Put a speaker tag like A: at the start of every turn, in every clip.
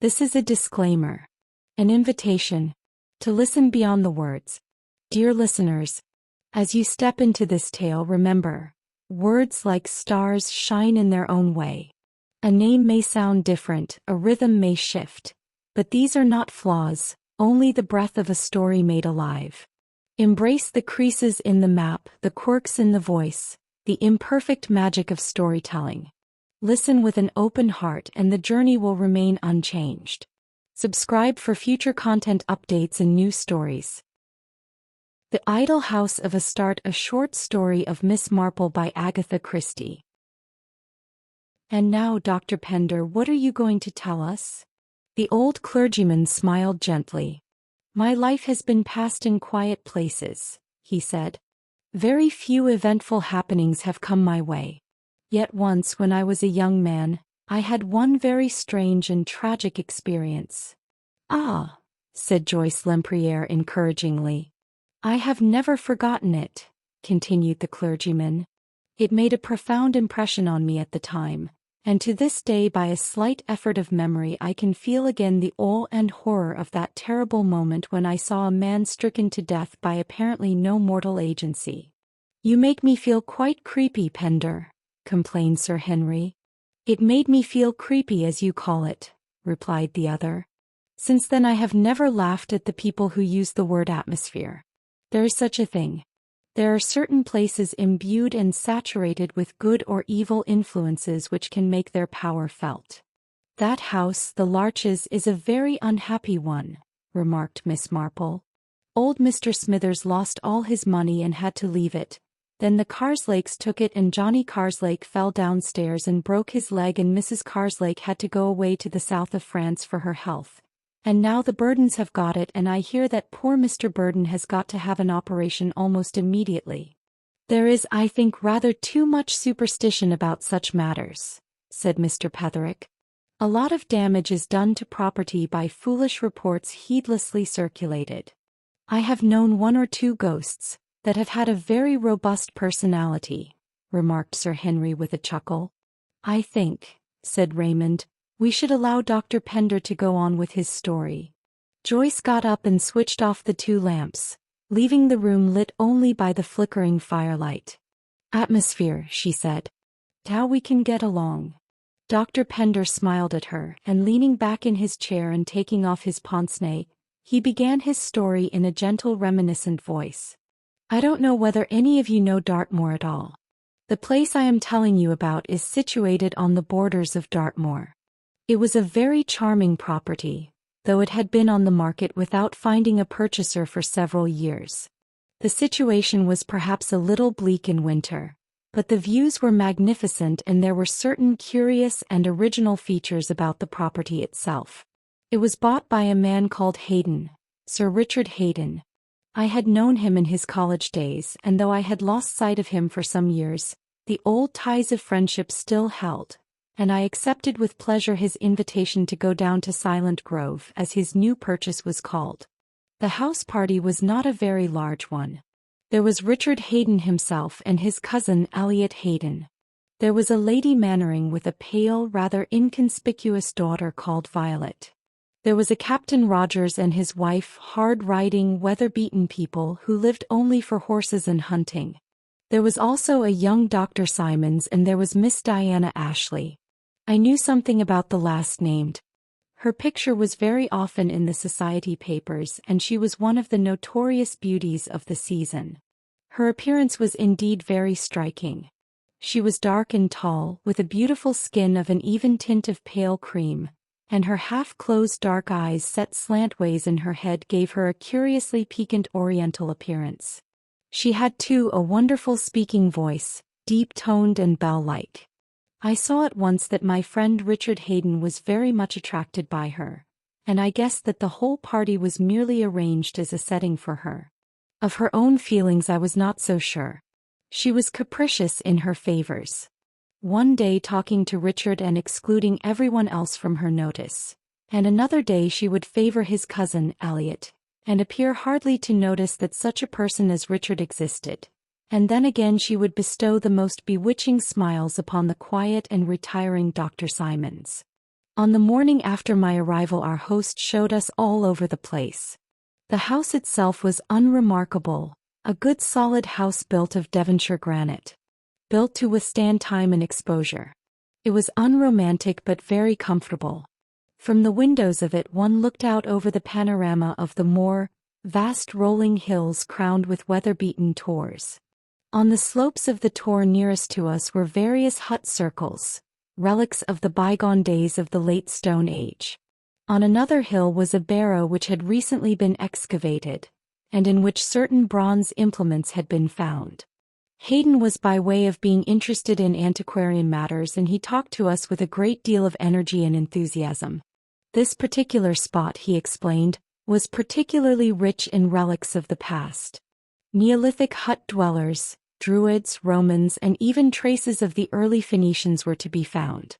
A: This is a disclaimer, an invitation to listen beyond the words. Dear listeners, as you step into this tale, remember, words like stars shine in their own way. A name may sound different, a rhythm may shift, but these are not flaws, only the breath of a story made alive. Embrace the creases in the map, the quirks in the voice, the imperfect magic of storytelling. Listen with an open heart and the journey will remain unchanged. Subscribe for future content updates and new stories. The Idol House of Astarte, a short story of Miss Marple by Agatha Christie. And now, Dr. Pender, what are you going to tell us? The old clergyman smiled gently. My life has been passed in quiet places, he said. Very few eventful happenings have come my way. Yet once when I was a young man, I had one very strange and tragic experience. Ah, said Joyce Lempriere encouragingly. I have never forgotten it, continued the clergyman. It made a profound impression on me at the time, and to this day by a slight effort of memory I can feel again the awe and horror of that terrible moment when I saw a man stricken to death by apparently no mortal agency. You make me feel quite creepy, Pender, complained Sir Henry. It made me feel creepy as you call it, replied the other. Since then I have never laughed at the people who use the word atmosphere. There is such a thing. There are certain places imbued and saturated with good or evil influences which can make their power felt. That house, the Larches, is a very unhappy one, remarked Miss Marple. Old Mr. Smithers lost all his money and had to leave it. Then the Carslakes took it and Johnny Carslake fell downstairs and broke his leg and Mrs. Carslake had to go away to the south of France for her health. And now the Burdens have got it and I hear that poor Mr. Burden has got to have an operation almost immediately. There is, I think, rather too much superstition about such matters, said Mr. Petherick. A lot of damage is done to property by foolish reports heedlessly circulated. I have known one or two ghosts that have had a very robust personality, remarked Sir Henry with a chuckle. I think, said Raymond, we should allow Dr. Pender to go on with his story. Joyce got up and switched off the two lamps, leaving the room lit only by the flickering firelight. Atmosphere, she said. How we can get along. Dr. Pender smiled at her, and leaning back in his chair and taking off his pince-nez, he began his story in a gentle reminiscent voice. I don't know whether any of you know Dartmoor at all. The place I am telling you about is situated on the borders of Dartmoor. It was a very charming property, though it had been on the market without finding a purchaser for several years. The situation was perhaps a little bleak in winter, but the views were magnificent and there were certain curious and original features about the property itself. It was bought by a man called Hayden, Sir Richard Hayden. I had known him in his college days, and though I had lost sight of him for some years, the old ties of friendship still held, and I accepted with pleasure his invitation to go down to Silent Grove, as his new purchase was called. The house party was not a very large one. There was Richard Hayden himself and his cousin Elliot Hayden. There was a Lady Mannering with a pale, rather inconspicuous daughter called Violet. There was a Captain Rogers and his wife, hard-riding, weather-beaten people who lived only for horses and hunting. There was also a young Dr. Simons and there was Miss Diana Ashley. I knew something about the last named. Her picture was very often in the society papers and she was one of the notorious beauties of the season. Her appearance was indeed very striking. She was dark and tall, with a beautiful skin of an even tint of pale cream, and her half-closed dark eyes set slantways in her head gave her a curiously piquant oriental appearance. She had too a wonderful speaking voice, deep-toned and bell-like. I saw at once that my friend Richard Hayden was very much attracted by her, and I guessed that the whole party was merely arranged as a setting for her. Of her own feelings I was not so sure. She was capricious in her favors. One day talking to Richard and excluding everyone else from her notice, and another day she would favor his cousin, Elliot, and appear hardly to notice that such a person as Richard existed, and then again she would bestow the most bewitching smiles upon the quiet and retiring Dr. Simons. On the morning after my arrival, our host showed us all over the place. The house itself was unremarkable, a good solid house built of Devonshire granite. Built to withstand time and exposure. It was unromantic but very comfortable. From the windows of it one looked out over the panorama of the moor, vast rolling hills crowned with weather-beaten tors. On the slopes of the tor nearest to us were various hut circles, relics of the bygone days of the late Stone Age. On another hill was a barrow which had recently been excavated, and in which certain bronze implements had been found. Hayden was by way of being interested in antiquarian matters, and he talked to us with a great deal of energy and enthusiasm. This particular spot, he explained, was particularly rich in relics of the past. Neolithic hut dwellers, Druids, Romans, and even traces of the early Phoenicians were to be found.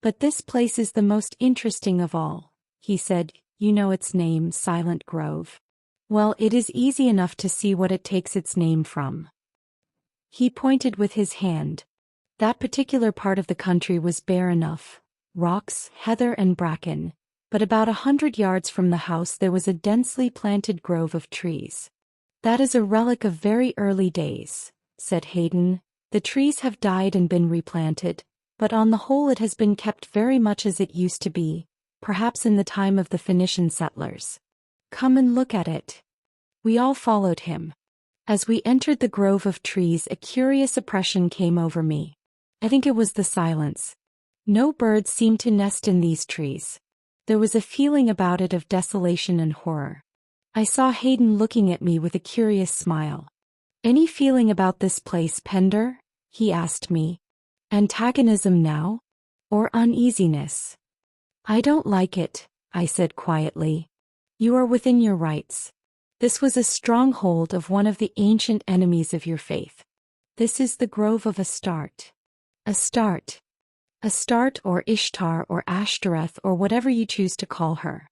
A: But this place is the most interesting of all, he said. You know its name, Silent Grove. Well, it is easy enough to see what it takes its name from. He pointed with his hand. That particular part of the country was bare enough, rocks, heather and bracken, but about 100 yards from the house there was a densely planted grove of trees. That is a relic of very early days, said Hayden. The trees have died and been replanted, but on the whole it has been kept very much as it used to be, perhaps in the time of the Phoenician settlers. Come and look at it. We all followed him. As we entered the grove of trees, a curious oppression came over me. I think it was the silence. No birds seemed to nest in these trees. There was a feeling about it of desolation and horror. I saw Hayden looking at me with a curious smile. Any feeling about this place, Pender? He asked me. Antagonism now? Or uneasiness? I don't like it, I said quietly. You are within your rights. This was a stronghold of one of the ancient enemies of your faith. This is the Grove of Astarte. Astarte. Astarte or Ishtar or Ashtoreth or whatever you choose to call her.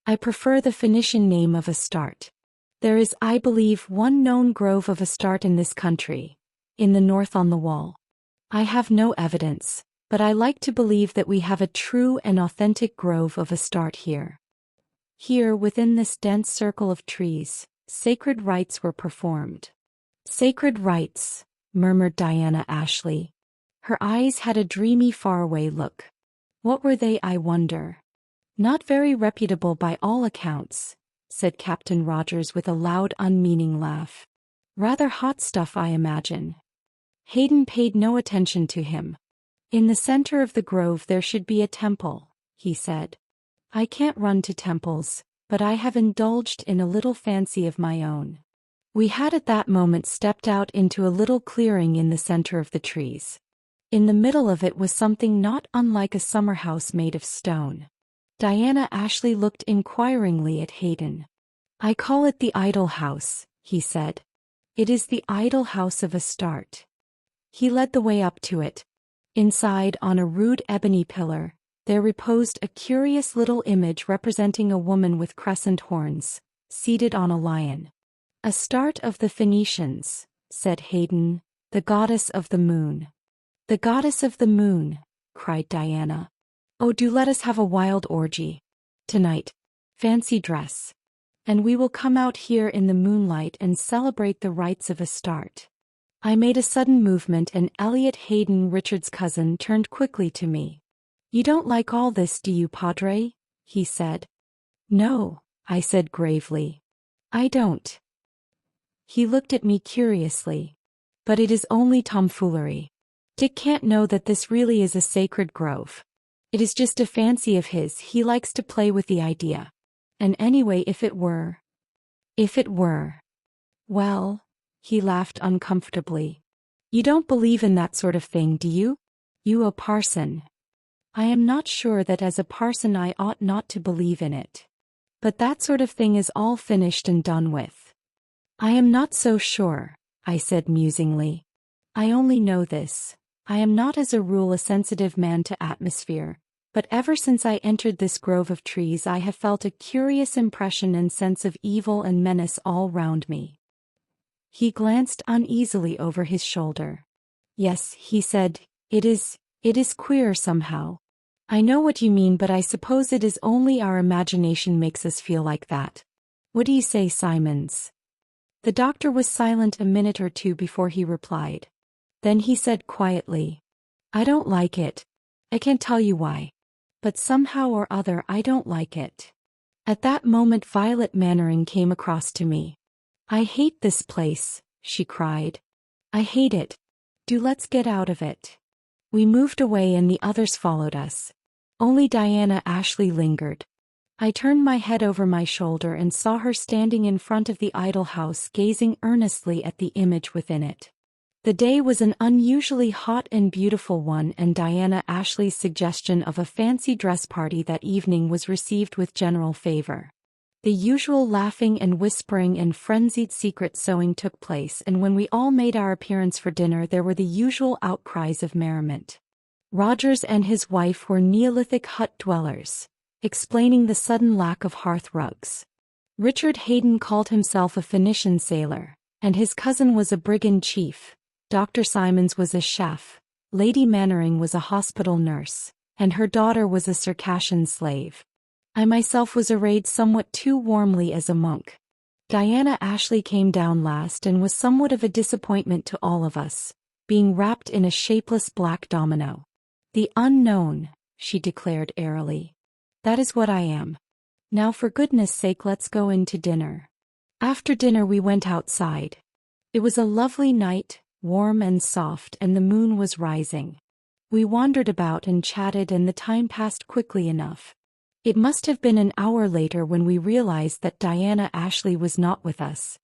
A: I prefer the Phoenician name of Astarte. There is, I believe, one known Grove of Astarte in this country, in the north on the wall. I have no evidence, but I like to believe that we have a true and authentic Grove of Astarte here. Here, within this dense circle of trees, sacred rites were performed. Sacred rites, murmured Diana Ashley. Her eyes had a dreamy faraway look. What were they, I wonder? Not very reputable by all accounts, said Captain Rogers with a loud unmeaning laugh. Rather hot stuff, I imagine. Hayden paid no attention to him. In the center of the grove there should be a temple, he said. I can't run to temples, but I have indulged in a little fancy of my own. We had at that moment stepped out into a little clearing in the center of the trees. In the middle of it was something not unlike a summer house made of stone. Diana Ashley looked inquiringly at Hayden. I call it the Idol House, he said. It is the Idol House of Astarte. He led the way up to it. Inside, on a rude ebony pillar, there reposed a curious little image representing a woman with crescent horns, seated on a lion. Astarte of the Phoenicians, said Hayden, the goddess of the moon. The goddess of the moon, cried Diana. Oh, do let us have a wild orgy. Tonight. Fancy dress. And we will come out here in the moonlight and celebrate the rites of Astarte. I made a sudden movement and Elliot Hayden, Richard's cousin, turned quickly to me. You don't like all this, do you, Padre? He said. No, I said gravely. I don't. He looked at me curiously. But it is only tomfoolery. Dick can't know that this really is a sacred grove. It is just a fancy of his. He likes to play with the idea. And anyway, if it were. Well, he laughed uncomfortably. You don't believe in that sort of thing, do you? You a parson. I am not sure that as a parson I ought not to believe in it. But that sort of thing is all finished and done with. I am not so sure, I said musingly. I only know this. I am not as a rule a sensitive man to atmosphere, but ever since I entered this grove of trees I have felt a curious impression and sense of evil and menace all round me. He glanced uneasily over his shoulder. Yes, he said, it is queer somehow. I know what you mean, but I suppose it is only our imagination makes us feel like that. What do you say, Simons? The doctor was silent a minute or two before he replied. Then he said quietly, I don't like it. I can't tell you why. But somehow or other I don't like it. At that moment Violet Mannering came across to me. I hate this place, she cried. I hate it. Do let's get out of it. We moved away and the others followed us. Only Diana Ashley lingered. I turned my head over my shoulder and saw her standing in front of the idol house gazing earnestly at the image within it. The day was an unusually hot and beautiful one, and Diana Ashley's suggestion of a fancy dress party that evening was received with general favor. The usual laughing and whispering and frenzied secret sewing took place, and when we all made our appearance for dinner there were the usual outcries of merriment. Rogers and his wife were Neolithic hut dwellers, explaining the sudden lack of hearth rugs. Richard Haydn called himself a Phoenician sailor, and his cousin was a brigand chief. Dr. Simons was a chef, Lady Mannering was a hospital nurse, and her daughter was a Circassian slave. I myself was arrayed somewhat too warmly as a monk. Diana Ashley came down last and was somewhat of a disappointment to all of us, being wrapped in a shapeless black domino. The unknown, she declared airily. That is what I am. Now for goodness sake let's go in to dinner. After dinner we went outside. It was a lovely night, warm and soft, and the moon was rising. We wandered about and chatted and the time passed quickly enough. It must have been an hour later when we realized that Diana Ashley was not with us.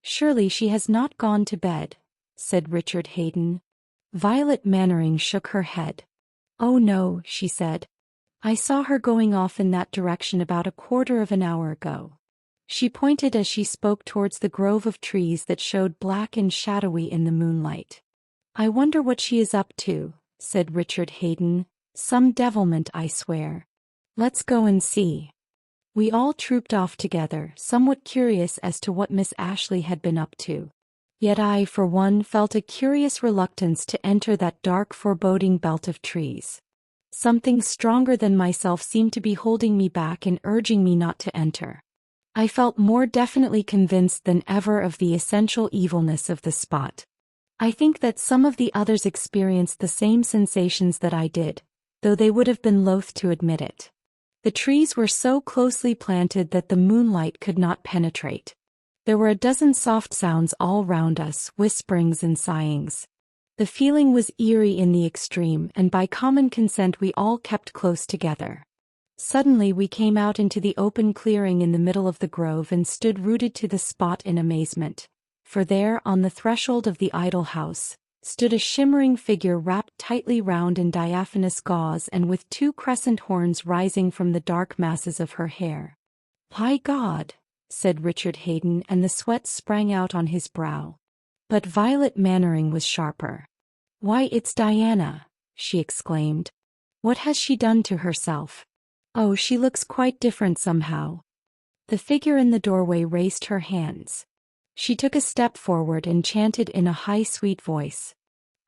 A: Surely she has not gone to bed, said Richard Haydn. Violet Mannering shook her head. Oh no, she said. I saw her going off in that direction about a quarter of an hour ago. She pointed as she spoke towards the grove of trees that showed black and shadowy in the moonlight. I wonder what she is up to, said Richard Haydn. Some devilment, I swear. Let's go and see. We all trooped off together, somewhat curious as to what Miss Ashley had been up to. Yet I, for one, felt a curious reluctance to enter that dark, foreboding belt of trees. Something stronger than myself seemed to be holding me back and urging me not to enter. I felt more definitely convinced than ever of the essential evilness of the spot. I think that some of the others experienced the same sensations that I did, though they would have been loath to admit it. The trees were so closely planted that the moonlight could not penetrate. There were a dozen soft sounds all round us, whisperings and sighings. The feeling was eerie in the extreme, and by common consent we all kept close together. Suddenly we came out into the open clearing in the middle of the grove and stood rooted to the spot in amazement, for there, on the threshold of the idol house, stood a shimmering figure wrapped tightly round in diaphanous gauze and with two crescent horns rising from the dark masses of her hair. "My God!" said Richard Haydn, and the sweat sprang out on his brow. But Violet Mannering was sharper. "Why, it's Diana!" she exclaimed. "What has she done to herself? Oh, she looks quite different somehow." The figure in the doorway raised her hands. She took a step forward and chanted in a high, sweet voice.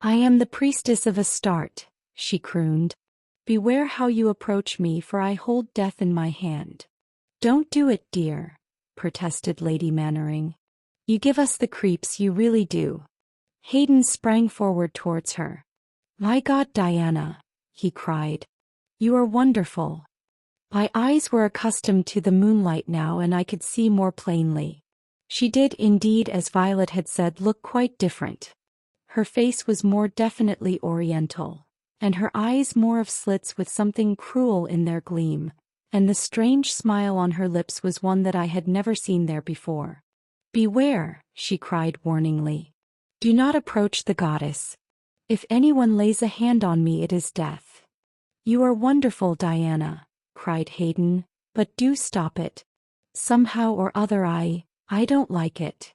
A: "I am the priestess of Astarte," she crooned. "Beware how you approach me, for I hold death in my hand." "Don't do it, dear," protested Lady Mannering. "You give us the creeps, you really do." Haydn sprang forward towards her. "My God, Diana," he cried. "You are wonderful." My eyes were accustomed to the moonlight now and I could see more plainly. She did indeed, as Violet had said, look quite different. Her face was more definitely oriental, and her eyes more of slits with something cruel in their gleam, and the strange smile on her lips was one that I had never seen there before. "Beware," she cried warningly. "Do not approach the goddess. If anyone lays a hand on me it is death." "You are wonderful, Diana," cried Haydn, "but do stop it. Somehow or other I don't like it."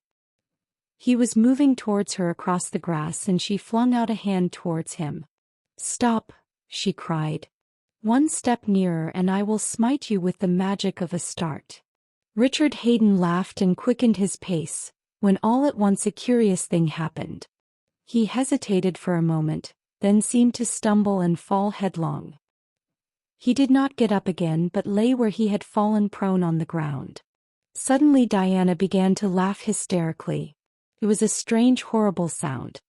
A: He was moving towards her across the grass and she flung out a hand towards him. "Stop," she cried. "One step nearer and I will smite you with the magic of Astarte." Richard Haydn laughed and quickened his pace, when all at once a curious thing happened. He hesitated for a moment, then seemed to stumble and fall headlong. He did not get up again but lay where he had fallen prone on the ground. Suddenly Diana began to laugh hysterically. It was a strange, horrible sound,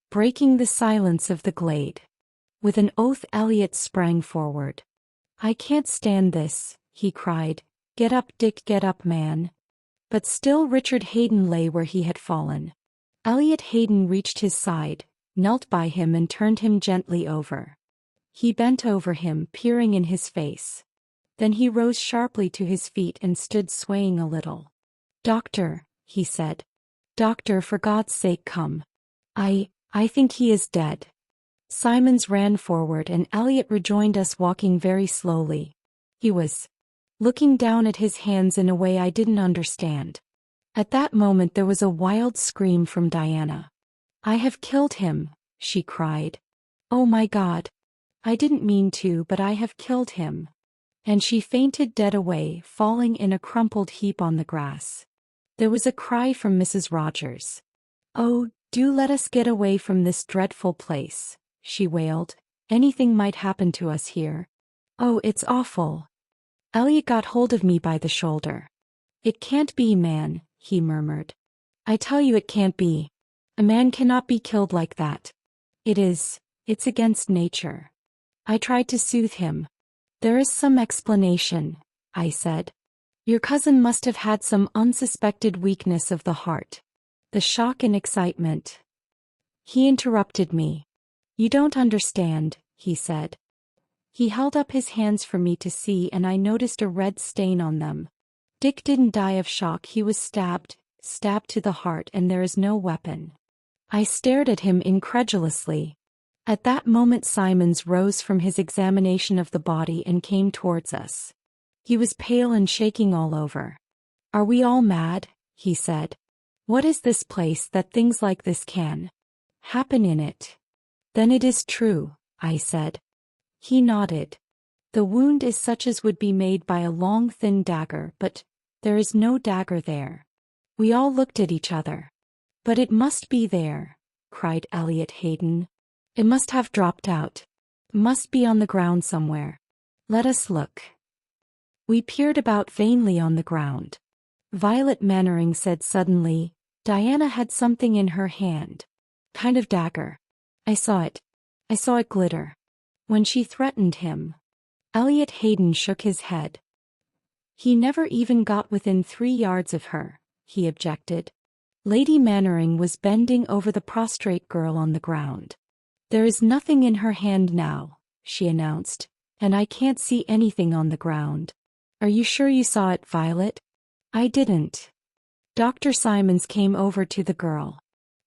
A: breaking the silence of the glade. With an oath, Elliot sprang forward. "I can't stand this," he cried. "Get up, Dick, get up, man." But still Richard Hayden lay where he had fallen. Elliot Hayden reached his side, knelt by him and turned him gently over. He bent over him, peering in his face. Then he rose sharply to his feet and stood swaying a little. "Doctor," he said. "Doctor, for God's sake come. I think he is dead." Simons ran forward and Elliot rejoined us, walking very slowly. He was looking down at his hands in a way I didn't understand. At that moment there was a wild scream from Diana. "I have killed him," she cried. "Oh my God. I didn't mean to, but I have killed him." And she fainted dead away, falling in a crumpled heap on the grass. There was a cry from Mrs. Rogers. "Oh, do let us get away from this dreadful place," she wailed. "Anything might happen to us here. Oh, it's awful." Elliot got hold of me by the shoulder. "It can't be, man," he murmured. "I tell you it can't be. A man cannot be killed like that. It's against nature." I tried to soothe him. "There is some explanation," I said. "Your cousin must have had some unsuspected weakness of the heart. The shock and excitement." He interrupted me. "You don't understand," he said. He held up his hands for me to see and I noticed a red stain on them. "Dick didn't die of shock, he was stabbed to the heart, and there is no weapon." I stared at him incredulously. At that moment Simons rose from his examination of the body and came towards us. He was pale and shaking all over. "Are we all mad?" he said. "What is this place that things like this can happen in it?" "Then it is true," I said. He nodded. "The wound is such as would be made by a long thin dagger, but there is no dagger there." We all looked at each other. "But it must be there," cried Elliot Hayden. "It must have dropped out. Must be on the ground somewhere. Let us look." We peered about vainly on the ground. Violet Mannering said suddenly, "Diana had something in her hand. Kind of dagger. I saw it glitter. When she threatened him." Elliot Hayden shook his head. "He never even got within 3 yards of her," he objected. Lady Mannering was bending over the prostrate girl on the ground. "There is nothing in her hand now," she announced, "and I can't see anything on the ground." "Are you sure you saw it, Violet?" "I didn't." Dr. Simons came over to the girl.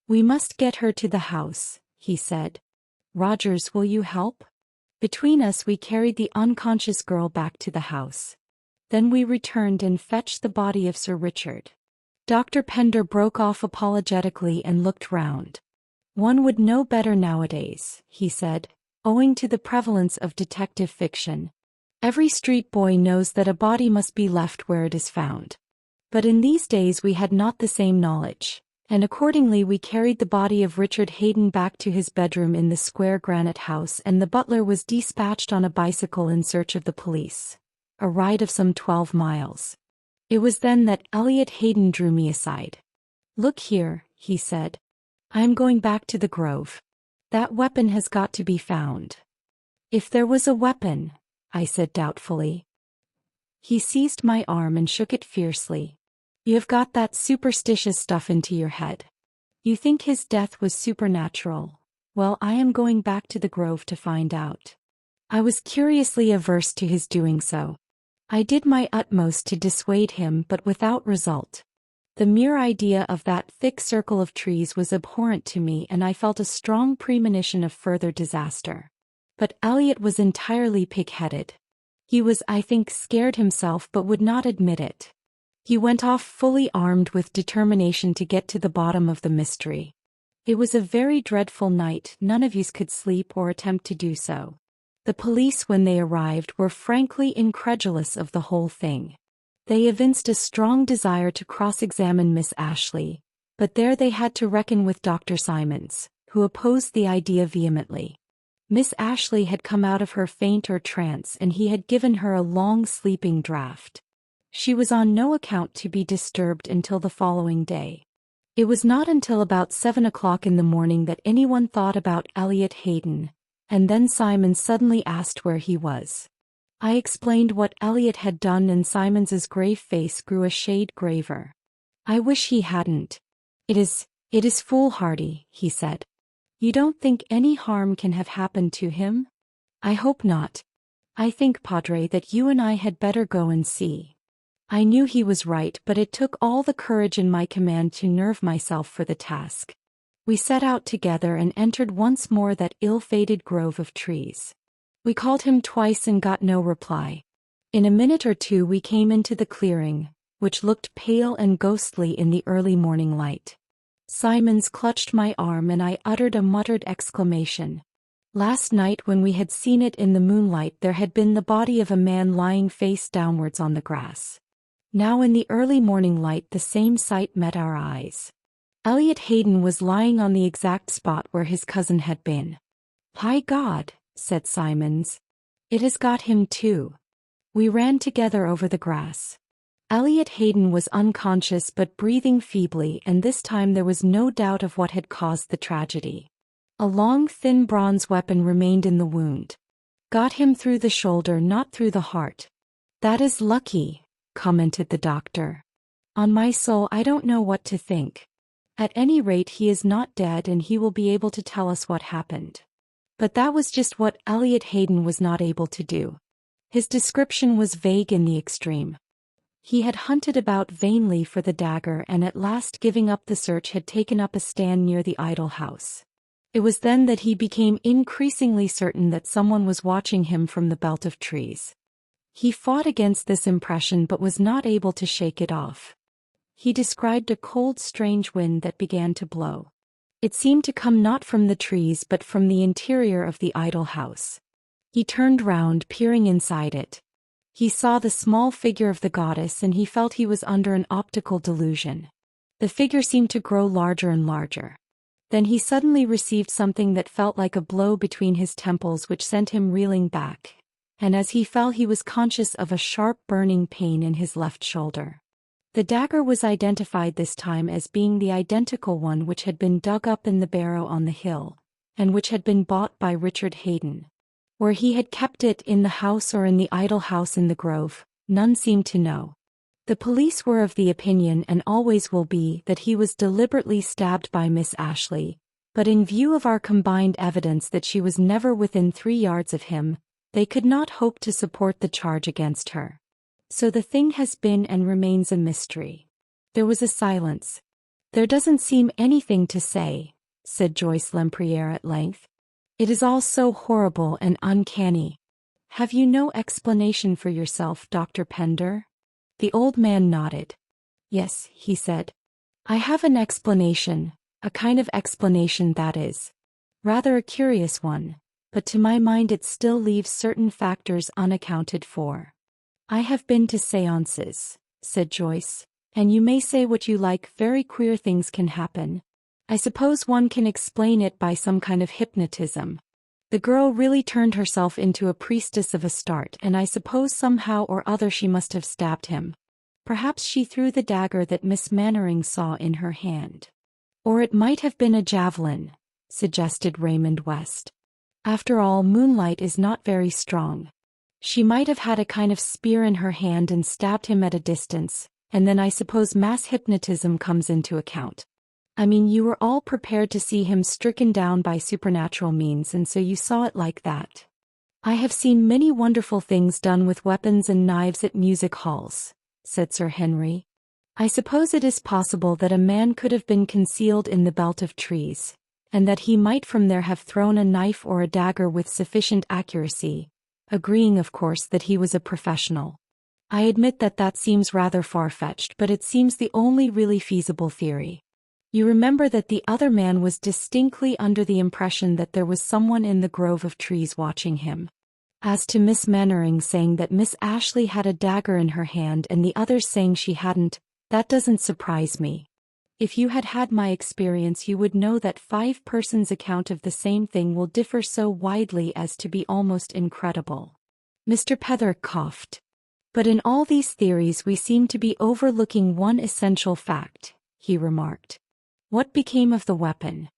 A: "We must get her to the house," he said. "Rogers, will you help?" Between us we carried the unconscious girl back to the house. Then we returned and fetched the body of Sir Richard. Dr. Pender broke off apologetically and looked round. "One would know better nowadays," he said, "owing to the prevalence of detective fiction. Every street boy knows that a body must be left where it is found. But in these days we had not the same knowledge, and accordingly we carried the body of Richard Hayden back to his bedroom in the square granite house, and the butler was dispatched on a bicycle in search of the police. A ride of some 12 miles. It was then that Elliot Hayden drew me aside. "Look here," he said. "I am going back to the grove. That weapon has got to be found." "If there was a weapon," I said doubtfully. He seized my arm and shook it fiercely. "You have got that superstitious stuff into your head. You think his death was supernatural. Well, I am going back to the grove to find out." I was curiously averse to his doing so. I did my utmost to dissuade him, but without result. The mere idea of that thick circle of trees was abhorrent to me, and I felt a strong premonition of further disaster. But Elliot was entirely pig-headed. He was, I think, scared himself but would not admit it. He went off fully armed with determination to get to the bottom of the mystery. It was a very dreadful night, none of us could sleep or attempt to do so. The police, when they arrived, were frankly incredulous of the whole thing. They evinced a strong desire to cross-examine Miss Ashley, but there they had to reckon with Dr. Simons, who opposed the idea vehemently. Miss Ashley had come out of her faint or trance and he had given her a long sleeping draught. She was on no account to be disturbed until the following day. It was not until about 7 o'clock in the morning that anyone thought about Elliot Hayden, and then Simon suddenly asked where he was. I explained what Elliot had done and Simons's grave face grew a shade graver. I wish he hadn't. It is foolhardy, he said. You don't think any harm can have happened to him? I hope not. I think, Padre, that you and I had better go and see. I knew he was right, but it took all the courage in my command to nerve myself for the task. We set out together and entered once more that ill-fated grove of trees. We called him twice and got no reply. In a minute or two we came into the clearing, which looked pale and ghostly in the early morning light. Simons clutched my arm and I uttered a muttered exclamation. Last night when we had seen it in the moonlight there had been the body of a man lying face downwards on the grass. Now in the early morning light the same sight met our eyes. Elliot Hayden was lying on the exact spot where his cousin had been. "By God," said Simons. "It has got him too." We ran together over the grass. Elliot Hayden was unconscious but breathing feebly, and this time there was no doubt of what had caused the tragedy. A long thin bronze weapon remained in the wound. "Got him through the shoulder, not through the heart." "That is lucky," commented the doctor. "On my soul I don't know what to think. At any rate he is not dead and he will be able to tell us what happened." But that was just what Elliot Hayden was not able to do. His description was vague in the extreme. He had hunted about vainly for the dagger and at last, giving up the search, had taken up a stand near the Idol House. It was then that he became increasingly certain that someone was watching him from the belt of trees. He fought against this impression but was not able to shake it off. He described a cold, strange wind that began to blow. It seemed to come not from the trees but from the interior of the Idol House. He turned round, peering inside it. He saw the small figure of the goddess and he felt he was under an optical delusion. The figure seemed to grow larger and larger. Then he suddenly received something that felt like a blow between his temples which sent him reeling back, and as he fell he was conscious of a sharp burning pain in his left shoulder. The dagger was identified this time as being the identical one which had been dug up in the barrow on the hill, and which had been bought by Richard Hayden. Where he had kept it, in the house or in the Idol House in the grove, none seemed to know. The police were of the opinion, and always will be, that he was deliberately stabbed by Miss Ashley, but in view of our combined evidence that she was never within 3 yards of him, they could not hope to support the charge against her. So the thing has been and remains a mystery. There was a silence. "There doesn't seem anything to say," said Joyce Lempriere at length. "It is all so horrible and uncanny. Have you no explanation for yourself, Dr. Pender?" The old man nodded. "Yes," he said. "I have an explanation, a kind of explanation that is. Rather a curious one, but to my mind it still leaves certain factors unaccounted for." "I have been to séances," said Joyce, "and you may say what you like, very queer things can happen. I suppose one can explain it by some kind of hypnotism. The girl really turned herself into a priestess of Astarte, and I suppose somehow or other she must have stabbed him. Perhaps she threw the dagger that Miss Mannering saw in her hand. Or it might have been a javelin," suggested Raymond West. "After all, moonlight is not very strong. She might have had a kind of spear in her hand and stabbed him at a distance, and then I suppose mass hypnotism comes into account. I mean, you were all prepared to see him stricken down by supernatural means, and so you saw it like that. I have seen many wonderful things done with weapons and knives at music halls," said Sir Henry. "I suppose it is possible that a man could have been concealed in the belt of trees, and that he might from there have thrown a knife or a dagger with sufficient accuracy, agreeing of course that he was a professional. I admit that that seems rather far-fetched, but it seems the only really feasible theory. You remember that the other man was distinctly under the impression that there was someone in the grove of trees watching him. As to Miss Mannering saying that Miss Ashley had a dagger in her hand and the others saying she hadn't, that doesn't surprise me. If you had had my experience, you would know that 5 persons' account of the same thing will differ so widely as to be almost incredible. Mr. Petherick coughed. But in all these theories we seem to be overlooking one essential fact, he remarked. What became of the weapon?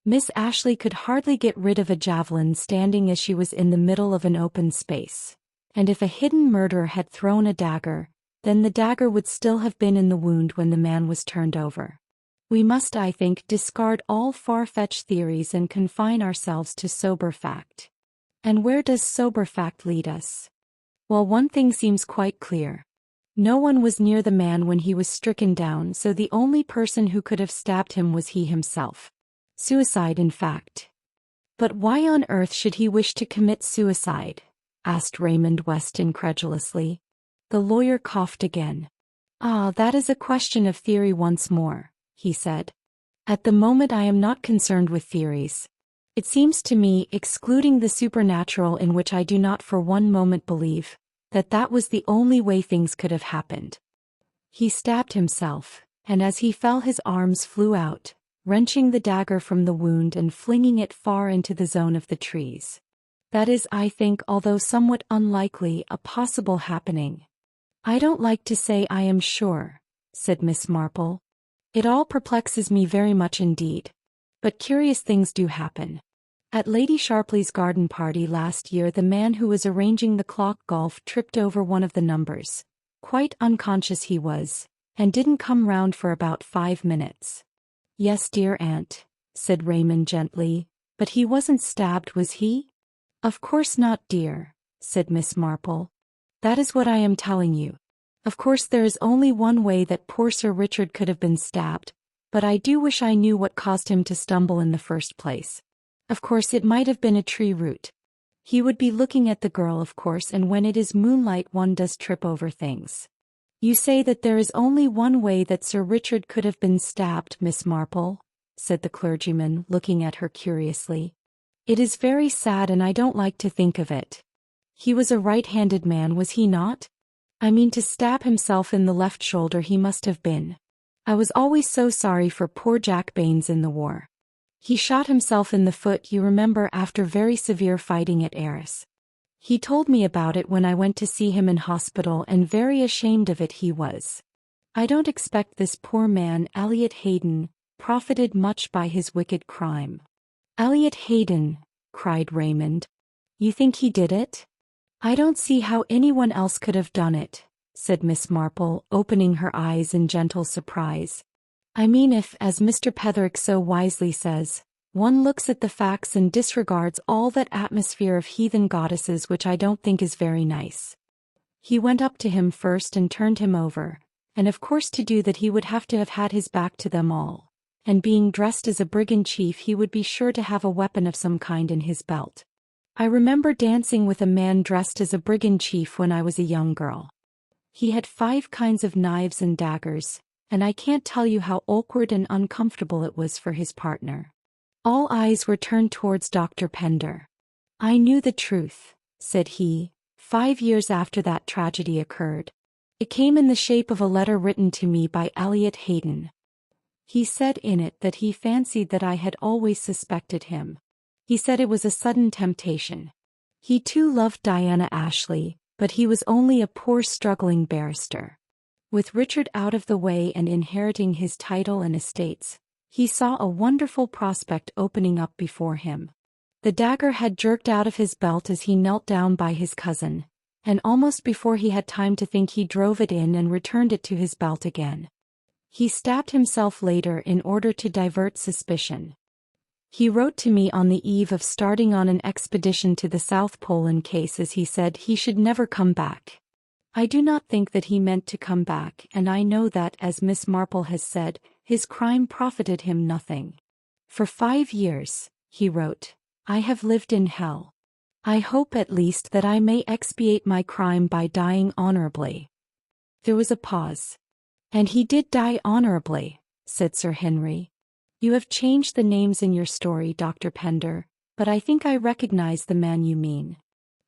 A: Miss Ashley could hardly get rid of a javelin standing as she was in the middle of an open space. And if a hidden murderer had thrown a dagger, then the dagger would still have been in the wound when the man was turned over. We must, I think, discard all far-fetched theories and confine ourselves to sober fact. And where does sober fact lead us? Well, one thing seems quite clear. No one was near the man when he was stricken down, so the only person who could have stabbed him was he himself. Suicide, in fact. But why on earth should he wish to commit suicide? Asked Raymond West incredulously. The lawyer coughed again. Ah, that is a question of theory once more, he said. At the moment I am not concerned with theories. It seems to me, excluding the supernatural in which I do not for one moment believe, that that was the only way things could have happened. He stabbed himself, and as he fell his arms flew out, wrenching the dagger from the wound and flinging it far into the zone of the trees. That is, I think, although somewhat unlikely, a possible happening. I don't like to say I am sure, said Miss Marple. It all perplexes me very much indeed. But curious things do happen. At Lady Sharpley's garden party last year, the man who was arranging the clock golf tripped over one of the numbers. Quite unconscious he was, and didn't come round for about 5 minutes. Yes, dear aunt, said Raymond gently, but he wasn't stabbed, was he? Of course not, dear, said Miss Marple. That is what I am telling you. Of course there is only one way that poor Sir Richard could have been stabbed, but I do wish I knew what caused him to stumble in the first place. Of course it might have been a tree root. He would be looking at the girl, of course, and when it is moonlight one does trip over things. You say that there is only one way that Sir Richard could have been stabbed, Miss Marple, said the clergyman, looking at her curiously. It is very sad and I don't like to think of it. He was a right-handed man, was he not? I mean, to stab himself in the left shoulder he must have been. I was always so sorry for poor Jack Baines in the war. He shot himself in the foot, you remember, after very severe fighting at Arras. He told me about it when I went to see him in hospital, and very ashamed of it he was. I don't expect this poor man, Elliot Haydon, profited much by his wicked crime. Elliot Haydon, cried Raymond. You think he did it? I don't see how anyone else could have done it, said Miss Marple, opening her eyes in gentle surprise. I mean, if, as Mr. Petherick so wisely says, one looks at the facts and disregards all that atmosphere of heathen goddesses, which I don't think is very nice. He went up to him first and turned him over, and of course to do that he would have to have had his back to them all, and being dressed as a brigand chief he would be sure to have a weapon of some kind in his belt. I remember dancing with a man dressed as a brigand chief when I was a young girl. He had 5 kinds of knives and daggers, and I can't tell you how awkward and uncomfortable it was for his partner. All eyes were turned towards Dr. Pender. I knew the truth, said he, 5 years after that tragedy occurred. It came in the shape of a letter written to me by Elliot Haydon. He said in it that he fancied that I had always suspected him. He said it was a sudden temptation. He too loved Diana Ashley, but he was only a poor struggling barrister. With Richard out of the way and inheriting his title and estates, he saw a wonderful prospect opening up before him. The dagger had jerked out of his belt as he knelt down by his cousin, and almost before he had time to think he drove it in and returned it to his belt again. He stabbed himself later in order to divert suspicion. He wrote to me on the eve of starting on an expedition to the South Pole in case, as he said, he should never come back. I do not think that he meant to come back, and I know that, as Miss Marple has said, his crime profited him nothing. For 5 years, he wrote, I have lived in hell. I hope at least that I may expiate my crime by dying honorably. There was a pause. And he did die honorably, said Sir Henry. You have changed the names in your story, Dr. Pender, but I think I recognize the man you mean.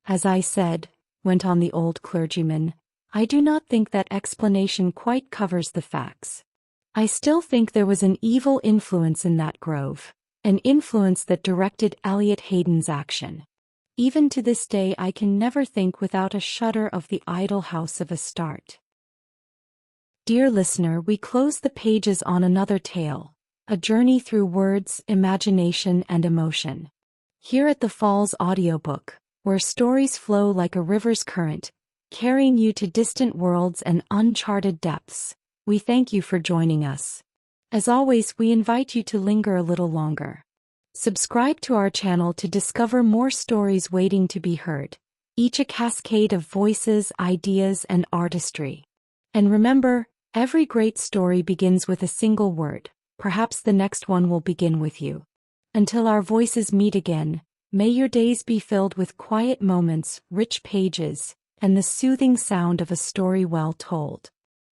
A: As I said, went on the old clergyman, I do not think that explanation quite covers the facts. I still think there was an evil influence in that grove, an influence that directed Elliot Hayden's action. Even to this day I can never think without a shudder of the Idol House of Astarte. Dear listener, we close the pages on another tale, a journey through words, imagination, and emotion. Here at the Falls Audiobook, where stories flow like a river's current, carrying you to distant worlds and uncharted depths, we thank you for joining us. As always, we invite you to linger a little longer. Subscribe to our channel to discover more stories waiting to be heard, each a cascade of voices, ideas, and artistry. And remember, every great story begins with a single word. Perhaps the next one will begin with you. Until our voices meet again, may your days be filled with quiet moments, rich pages, and the soothing sound of a story well told.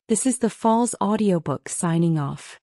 A: This is the Falls Audiobook signing off.